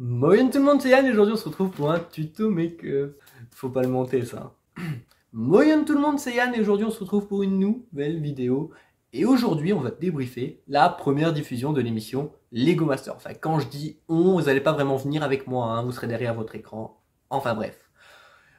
Moin tout le monde, c'est Yann et aujourd'hui on se retrouve pour un tuto make-up. Faut pas le monter ça. Moin tout le monde, c'est Yann et aujourd'hui on se retrouve pour une nouvelle vidéo. Et aujourd'hui on va débriefer la première diffusion de l'émission Lego Master. Enfin quand je dis on, vous n'allez pas vraiment venir avec moi, hein, vous serez derrière votre écran. Enfin bref.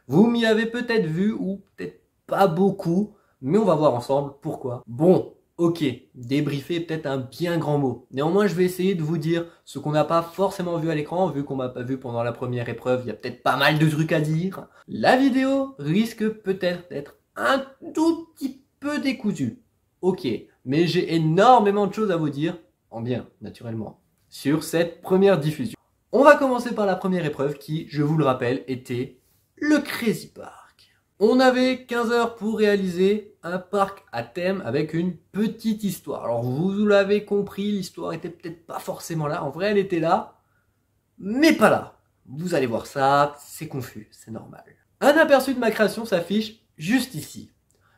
Vous m'y avez peut-être vu ou peut-être pas beaucoup, mais on va voir ensemble pourquoi. Bon, ok, débriefer est peut-être un bien grand mot. Néanmoins, je vais essayer de vous dire ce qu'on n'a pas forcément vu à l'écran, vu qu'on m'a pas vu pendant la première épreuve, il y a peut-être pas mal de trucs à dire. La vidéo risque peut-être d'être un tout petit peu décousue. Ok, mais j'ai énormément de choses à vous dire, en bien, naturellement, sur cette première diffusion. On va commencer par la première épreuve qui, je vous le rappelle, était le Crazy Park. On avait 15 heures pour réaliser un parc à thème avec une petite histoire. Alors vous l'avez compris, l'histoire était peut-être pas forcément là. En vrai, elle était là, mais pas là. Vous allez voir ça, c'est confus, c'est normal. Un aperçu de ma création s'affiche juste ici.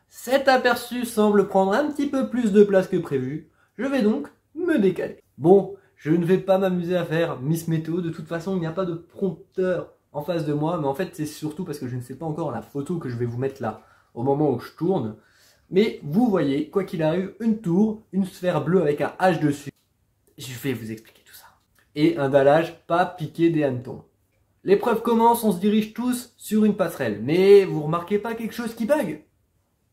Cet aperçu semble prendre un petit peu plus de place que prévu. Je vais donc me décaler. Bon, je ne vais pas m'amuser à faire Miss Météo. De toute façon, il n'y a pas de prompteur en face de moi, mais en fait c'est surtout parce que je ne sais pas encore la photo que je vais vous mettre là, au moment où je tourne. Mais vous voyez, quoi qu'il arrive, une tour, une sphère bleue avec un H dessus. Je vais vous expliquer tout ça. Et un dallage pas piqué des hannetons. L'épreuve commence, on se dirige tous sur une passerelle. Mais vous remarquez pas quelque chose qui bug?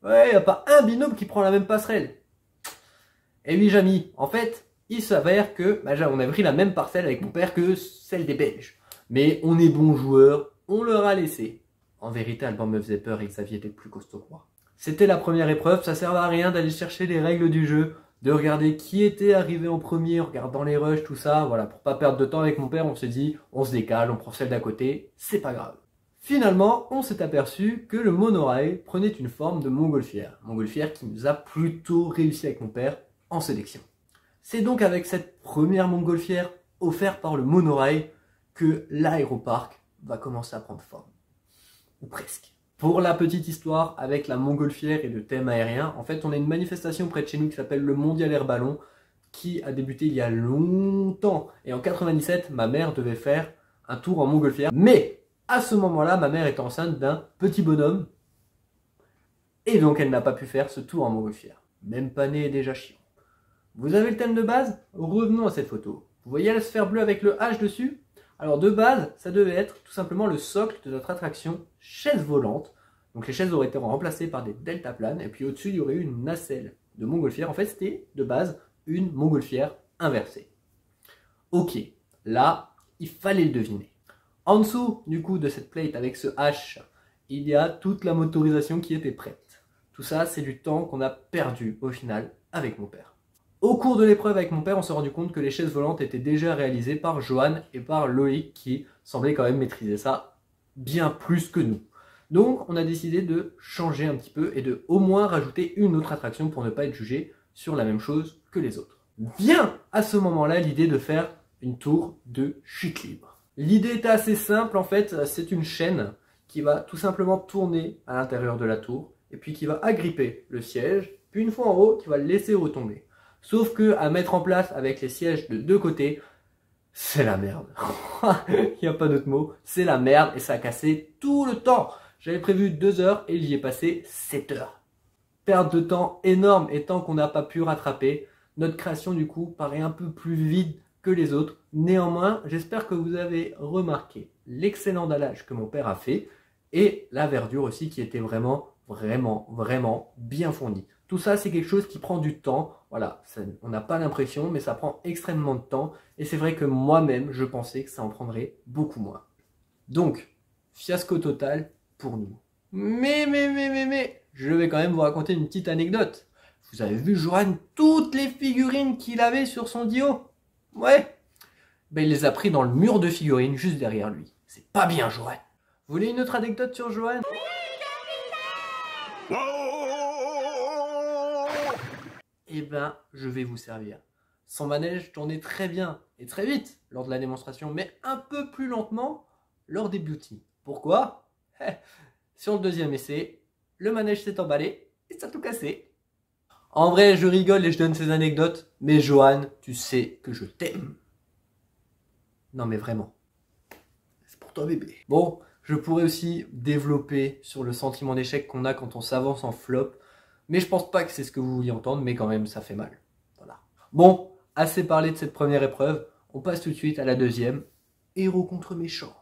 Ouais, y a pas un binôme qui prend la même passerelle. Et oui, Jamy, en fait, il s'avère que on a pris la même parcelle avec mon père que celle des Belges. Mais on est bons joueurs, on leur a laissé. En vérité, Alban me faisait peur et Xavier était plus costaud que moi. C'était la première épreuve, ça servait à rien d'aller chercher les règles du jeu, de regarder qui était arrivé en premier, en regardant les rushs, tout ça. Voilà, pour pas perdre de temps avec mon père, on s'est dit, on se décale, on prend celle d'à côté, c'est pas grave. Finalement, on s'est aperçu que le monorail prenait une forme de montgolfière. Montgolfière qui nous a plutôt réussi avec mon père en sélection. C'est donc avec cette première montgolfière offerte par le monorail que l'aéroparc va commencer à prendre forme. Ou presque. Pour la petite histoire, avec la montgolfière et le thème aérien, en fait, on a une manifestation près de chez nous qui s'appelle le Mondial Air Ballon, qui a débuté il y a longtemps. Et en 97, ma mère devait faire un tour en montgolfière. Mais, à ce moment-là, ma mère était enceinte d'un petit bonhomme. Et donc, elle n'a pas pu faire ce tour en montgolfière. Même pas né et déjà chiant. Vous avez le thème de base? Revenons à cette photo. Vous voyez la sphère bleue avec le H dessus? Alors de base, ça devait être tout simplement le socle de notre attraction chaise volante. Donc les chaises auraient été remplacées par des deltaplanes et puis au-dessus il y aurait eu une nacelle de montgolfière. En fait c'était de base une montgolfière inversée. Ok, là il fallait le deviner. En dessous du coup de cette plate avec ce H, il y a toute la motorisation qui était prête. Tout ça c'est du temps qu'on a perdu au final avec mon père. Au cours de l'épreuve avec mon père, on s'est rendu compte que les chaises volantes étaient déjà réalisées par Johan et par Loïc qui semblaient quand même maîtriser ça bien plus que nous. Donc on a décidé de changer un petit peu et de au moins rajouter une autre attraction pour ne pas être jugé sur la même chose que les autres. Vient à ce moment-là l'idée de faire une tour de chute libre. L'idée était assez simple en fait, c'est une chaîne qui va tout simplement tourner à l'intérieur de la tour et puis qui va agripper le siège, puis une fois en haut qui va le laisser retomber. Sauf que à mettre en place avec les sièges de deux côtés, c'est la merde. Il n'y a pas d'autre mot, c'est la merde et ça a cassé tout le temps. J'avais prévu 2 heures et j'y ai passé 7 heures. Perte de temps énorme étant qu'on n'a pas pu rattraper. Notre création du coup paraît un peu plus vide que les autres. Néanmoins, j'espère que vous avez remarqué l'excellent dallage que mon père a fait et la verdure aussi qui était vraiment bien fournie. Tout ça, c'est quelque chose qui prend du temps. Voilà, on n'a pas l'impression, mais ça prend extrêmement de temps. Et c'est vrai que moi-même, je pensais que ça en prendrait beaucoup moins. Donc, fiasco total pour nous. Mais, je vais quand même vous raconter une petite anecdote. Vous avez vu Johan, toutes les figurines qu'il avait sur son Dio? Ouais. Ben, il les a pris dans le mur de figurines juste derrière lui. C'est pas bien, Johan. Vous voulez une autre anecdote sur Johan? Eh ben, je vais vous servir. Son manège tournait très bien et très vite lors de la démonstration, mais un peu plus lentement lors des beauty. Pourquoi? Sur le deuxième essai, le manège s'est emballé et ça a tout cassé. En vrai, je rigole et je donne ces anecdotes, mais Johan, tu sais que je t'aime. Non mais vraiment. pour toi bébé. Bon, je pourrais aussi développer sur le sentiment d'échec qu'on a quand on s'avance en flop, mais je pense pas que c'est ce que vous vouliez entendre, mais quand même ça fait mal. Voilà. Bon, assez parlé de cette première épreuve, on passe tout de suite à la deuxième, héros contre méchant.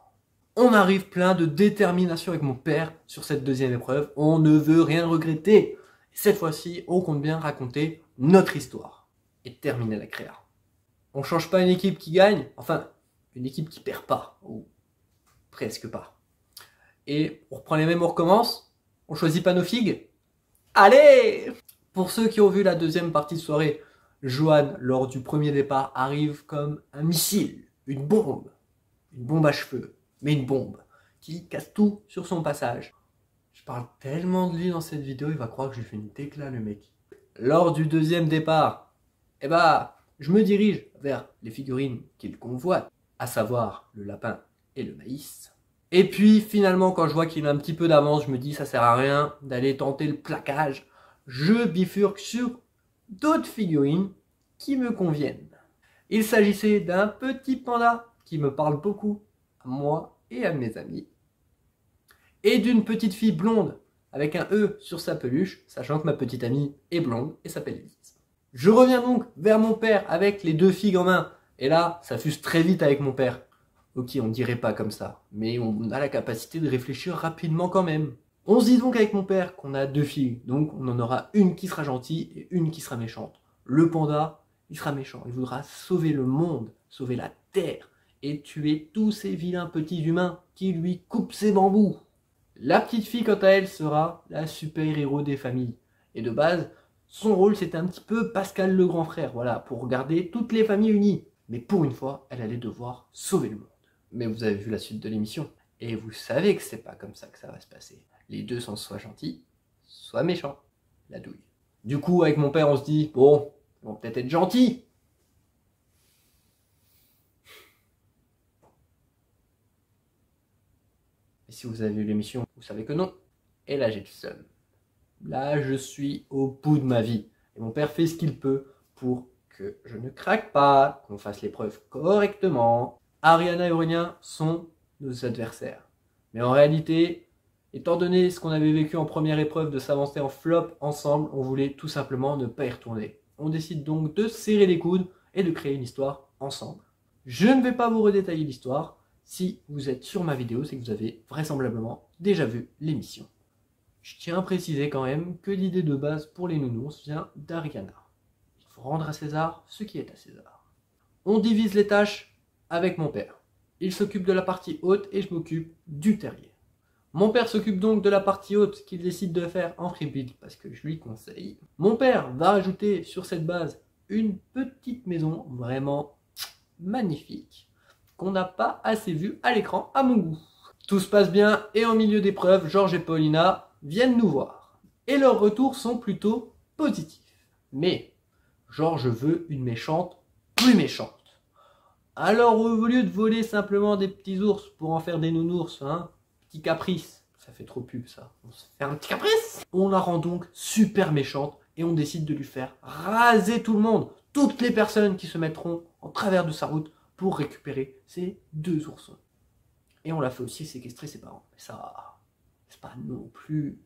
On arrive plein de détermination avec mon père sur cette deuxième épreuve, on ne veut rien regretter. Cette fois-ci, on compte bien raconter notre histoire et terminer la créa. On change pas une équipe qui gagne, enfin, une équipe qui perd pas, ou presque pas. Et on reprend les mêmes, on recommence. On choisit pas nos figues. Allez! Pour ceux qui ont vu la deuxième partie de soirée, Johan, lors du premier départ, arrive comme un missile, une bombe à cheveux, mais une bombe, qui casse tout sur son passage. Je parle tellement de lui dans cette vidéo, il va croire que j'ai fait une décla, le mec. Lors du deuxième départ, je me dirige vers les figurines qu'il convoite, à savoir le lapin et le maïs. Et puis finalement, quand je vois qu'il a un petit peu d'avance, je me dis ça sert à rien d'aller tenter le plaquage. Je bifurque sur d'autres figurines qui me conviennent. Il s'agissait d'un petit panda qui me parle beaucoup, à moi et à mes amis. Et d'une petite fille blonde avec un E sur sa peluche, sachant que ma petite amie est blonde et s'appelle Elise. Je reviens donc vers mon père avec les deux figues en main. Et là, ça fuse très vite avec mon père. Ok, on dirait pas comme ça, mais on a la capacité de réfléchir rapidement quand même. On se dit donc avec mon père qu'on a deux figues, donc on en aura une qui sera gentille et une qui sera méchante. Le panda, il sera méchant, il voudra sauver le monde, sauver la terre, et tuer tous ces vilains petits humains qui lui coupent ses bambous. La petite fille, quant à elle, sera la super-héros des familles. Et de base, son rôle, c'était un petit peu Pascal le grand frère, voilà, pour garder toutes les familles unies. Mais pour une fois, elle allait devoir sauver le monde. Mais vous avez vu la suite de l'émission, et vous savez que c'est pas comme ça que ça va se passer. Les deux sont soit gentils, soit méchants. La douille. Du coup, avec mon père, on se dit, bon, ils vont peut-être être gentils. Et si vous avez vu l'émission, vous savez que non. Et là, j'ai le seum. Là, je suis au bout de ma vie. Et mon père fait ce qu'il peut pour que je ne craque pas, qu'on fasse l'épreuve correctement. Ariana et Aurélien sont nos adversaires. Mais en réalité, étant donné ce qu'on avait vécu en première épreuve de s'avancer en flop ensemble, on voulait tout simplement ne pas y retourner. On décide donc de serrer les coudes et de créer une histoire ensemble. Je ne vais pas vous redétailler l'histoire. Si vous êtes sur ma vidéo, c'est que vous avez vraisemblablement déjà vu l'émission. Je tiens à préciser quand même que l'idée de base pour les nounours vient d'Ariana. Il faut rendre à César ce qui est à César. On divise les tâches avec mon père. Il s'occupe de la partie haute et je m'occupe du terrier. Mon père s'occupe donc de la partie haute qu'il décide de faire en freebuild parce que je lui conseille. Mon père va rajouter sur cette base une petite maison vraiment magnifique qu'on n'a pas assez vue à l'écran à mon goût. Tout se passe bien et en milieu d'épreuve, Georges et Paulina viennent nous voir. Et leurs retours sont plutôt positifs. Mais Georges veut une méchante plus méchante. Alors au lieu de voler simplement des petits ours pour en faire des nounours, petit caprice, ça fait trop pub ça, on se fait un petit caprice. On la rend donc super méchante et on décide de lui faire raser tout le monde, toutes les personnes qui se mettront en travers de sa route pour récupérer ces deux oursons. Et on l'a fait aussi séquestrer ses parents. Mais ça, c'est pas non plus.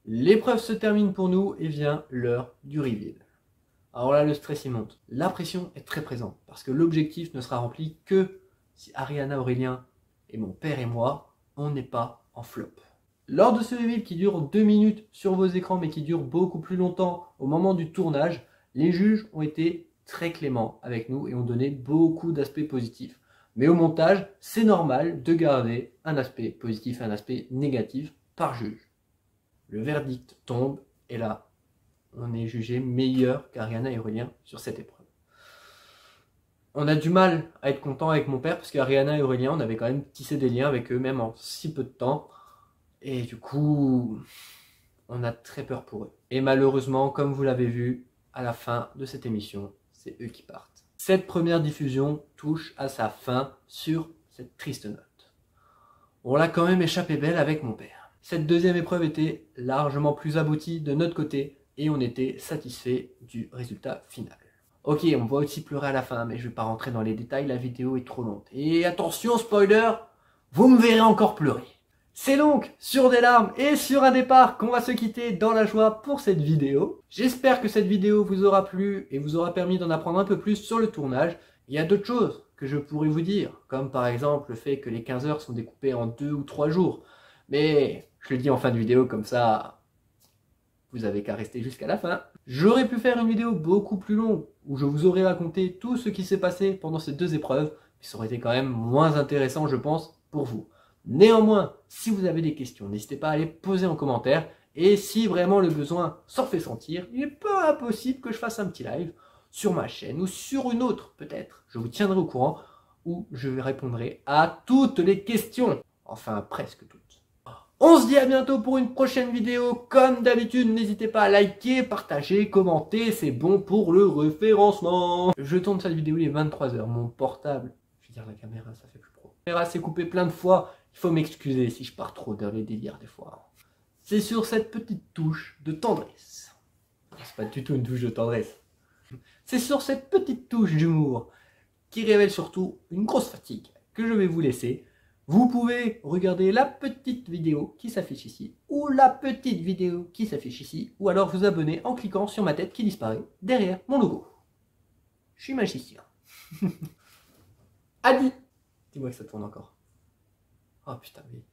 L'épreuve se termine pour nous et vient l'heure du reveal. Alors là, le stress il monte. La pression est très présente parce que l'objectif ne sera rempli que si Ariana, Aurélien et mon père et moi, on n'est pas en flop. Lors de ce reveal qui dure 2 minutes sur vos écrans mais qui dure beaucoup plus longtemps au moment du tournage, les juges ont été très cléments avec nous et ont donné beaucoup d'aspects positifs. Mais au montage, c'est normal de garder un aspect positif et un aspect négatif par juge. Le verdict tombe et là, on est jugé meilleur qu'Ariana et Aurélien sur cette épreuve. On a du mal à être content avec mon père parce qu'Ariana et Aurélien, on avait quand même tissé des liens avec eux même en si peu de temps. Et du coup, on a très peur pour eux. Et malheureusement, comme vous l'avez vu, à la fin de cette émission, c'est eux qui partent. Cette première diffusion touche à sa fin sur cette triste note. On l'a quand même échappé belle avec mon père. Cette deuxième épreuve était largement plus aboutie de notre côté et on était satisfait du résultat final. Ok, on va aussi pleurer à la fin, mais je ne vais pas rentrer dans les détails, la vidéo est trop longue. Et attention, spoiler, vous me verrez encore pleurer. C'est donc sur des larmes et sur un départ qu'on va se quitter dans la joie pour cette vidéo. J'espère que cette vidéo vous aura plu et vous aura permis d'en apprendre un peu plus sur le tournage. Il y a d'autres choses que je pourrais vous dire, comme par exemple le fait que les 15 heures sont découpées en 2 ou 3 jours. Mais je le dis en fin de vidéo, comme ça, vous avez qu'à rester jusqu'à la fin. J'aurais pu faire une vidéo beaucoup plus longue, où je vous aurais raconté tout ce qui s'est passé pendant ces 2 épreuves, mais ça aurait été quand même moins intéressant, je pense, pour vous. Néanmoins, si vous avez des questions, n'hésitez pas à les poser en commentaire, et si vraiment le besoin s'en fait sentir, il est pas impossible que je fasse un petit live sur ma chaîne, ou sur une autre peut-être. Je vous tiendrai au courant, où je répondrai à toutes les questions. Enfin, presque toutes. On se dit à bientôt pour une prochaine vidéo. Comme d'habitude, n'hésitez pas à liker, partager, commenter, c'est bon pour le référencement. Je tourne cette vidéo, il est 23 h. Mon portable, je veux dire la caméra, ça fait plus pro. La caméra s'est coupée plein de fois, il faut m'excuser si je pars trop dans les délires des fois. C'est sur cette petite touche de tendresse. C'est pas du tout une touche de tendresse. C'est sur cette petite touche d'humour qui révèle surtout une grosse fatigue que je vais vous laisser. Vous pouvez regarder la petite vidéo qui s'affiche ici, ou la petite vidéo qui s'affiche ici, ou alors vous abonner en cliquant sur ma tête qui disparaît derrière mon logo. Je suis magicien. Adi! Dis-moi que ça tourne encore. Oh putain, mais...